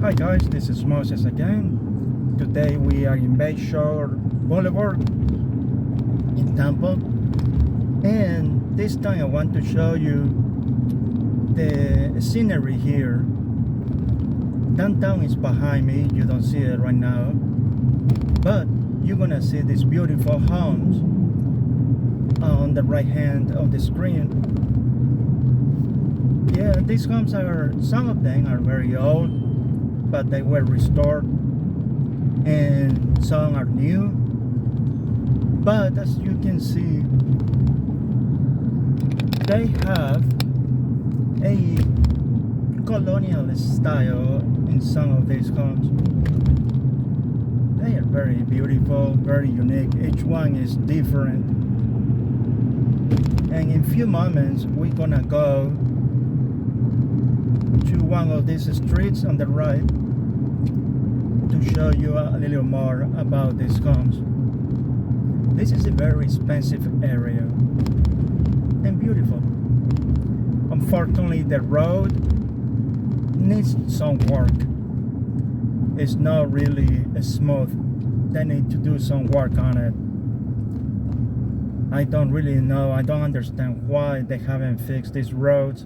Hi guys, this is Moses again. Today we are in Bayshore Boulevard in Tampa, and this time I want to show you the scenery here. Downtown is behind me, you don't see it right now, but you're gonna see these beautiful homes on the right hand of the screen. Yeah, these homes are, some of them are very old, but they were restored, and some are new. But as you can see, they have a colonial style in some of these homes. They are very beautiful, very unique. Each one is different. And in a few moments, we're gonna go to one of these streets on the right to show you a little more about these homes. This is a very expensive area and beautiful. Unfortunately, the road needs some work. It's not really smooth. They need to do some work on it. I don't really know, I don't understand why they haven't fixed these roads,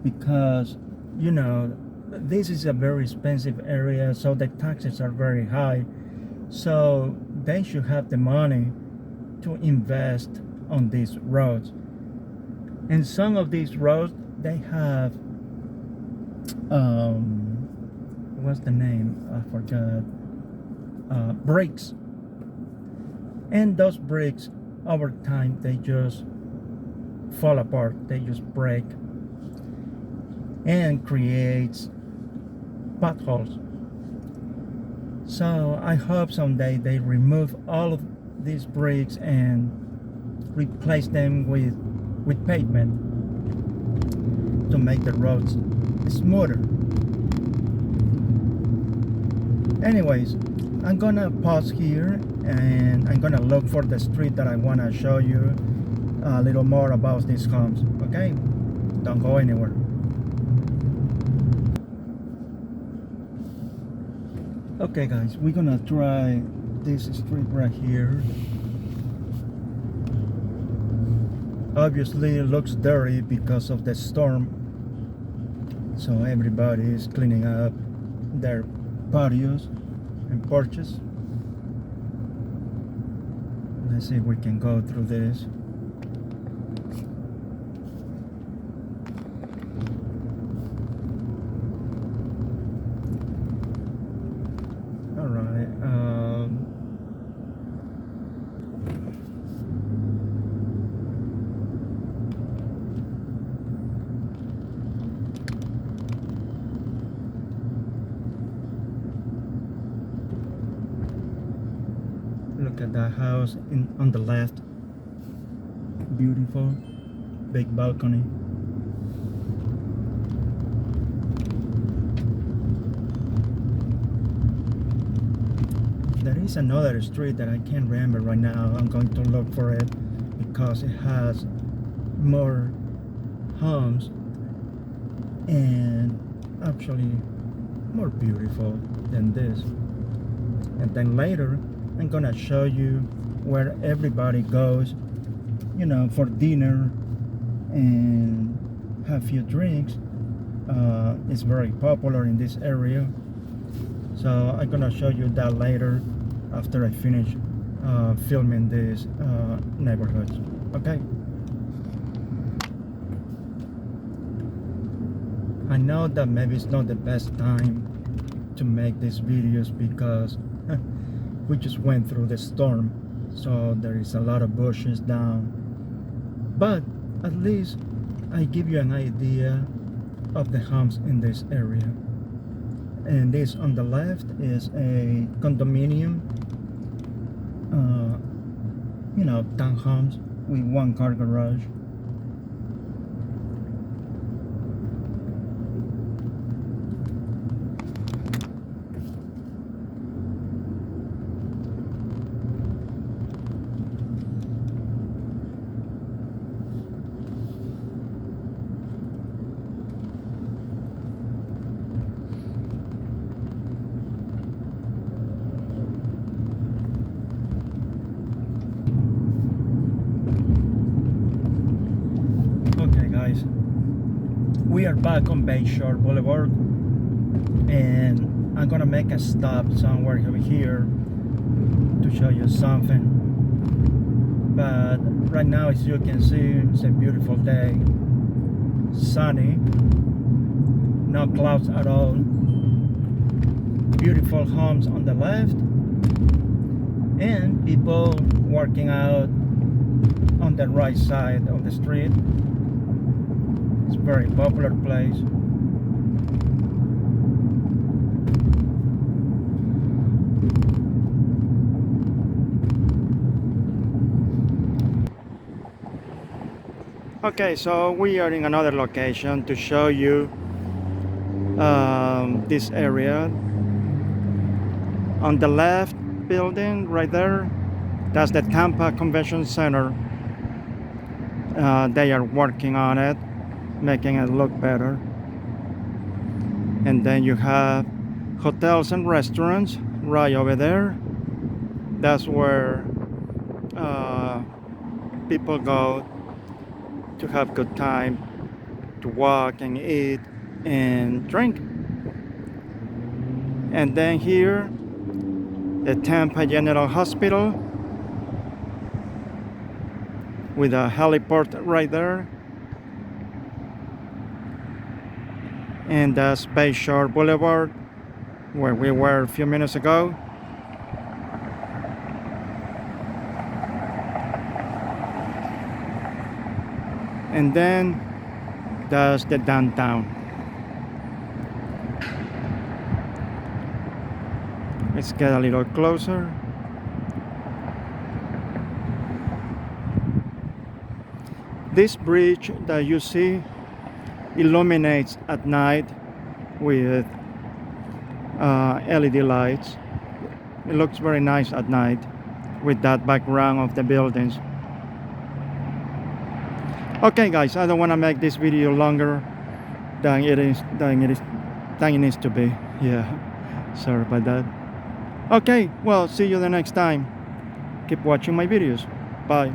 because you know, this is a very expensive area, so the taxes are very high. So they should have the money to invest on these roads. And some of these roads, they have what's the name? I forgot. Bricks. And those bricks, over time, they just fall apart. They just break and creates potholes. So I hope someday they remove all of these bricks and replace them with pavement to make the roads smoother. Anyways, I'm gonna pause here and I'm gonna look for the street that I wanna show you a little more about these homes. Okay, don't go anywhere. Okay guys, we're gonna try this street right here. Obviously it looks dirty because of the storm, so everybody is cleaning up their patios and porches. Let's see if we can go through this. Look at that house on the left. Beautiful, big balcony. There is another street that I can't remember right now. I'm going to look for it because it has more homes and actually more beautiful than this. And then later I'm gonna show you where everybody goes, you know, for dinner and have few drinks. It's very popular in this area, so I'm gonna show you that later after I finish filming these neighborhoods. Okay, I know that maybe it's not the best time to make these videos because we just went through the storm, so there is a lot of bushes down, but at least I give you an idea of the homes in this area. And this on the left is a condominium, you know, townhomes with one car garage. We are back on Bayshore Boulevard, and I'm gonna make a stop somewhere over here to show you something. But right now, as you can see, it's a beautiful day, sunny, no clouds at all, beautiful homes on the left, and people working out on the right side of the street. It's a very popular place. Okay, so we are in another location to show you this area. On the left building right there, that's the Tampa Convention Center. They are working on it, making it look better. And then you have hotels and restaurants right over there. That's where people go to have good time, to walk and eat and drink. And then here, the Tampa General Hospital with a heliport right there. And that's Bayshore Boulevard, where we were a few minutes ago. And then that's the downtown. Let's get a little closer. This bridge that you see illuminates at night with LED lights. It looks very nice at night with that background of the buildings. Okay guys, I don't want to make this video longer than it needs to be. Yeah, sorry about that. Okay, well, see you the next time. Keep watching my videos. Bye.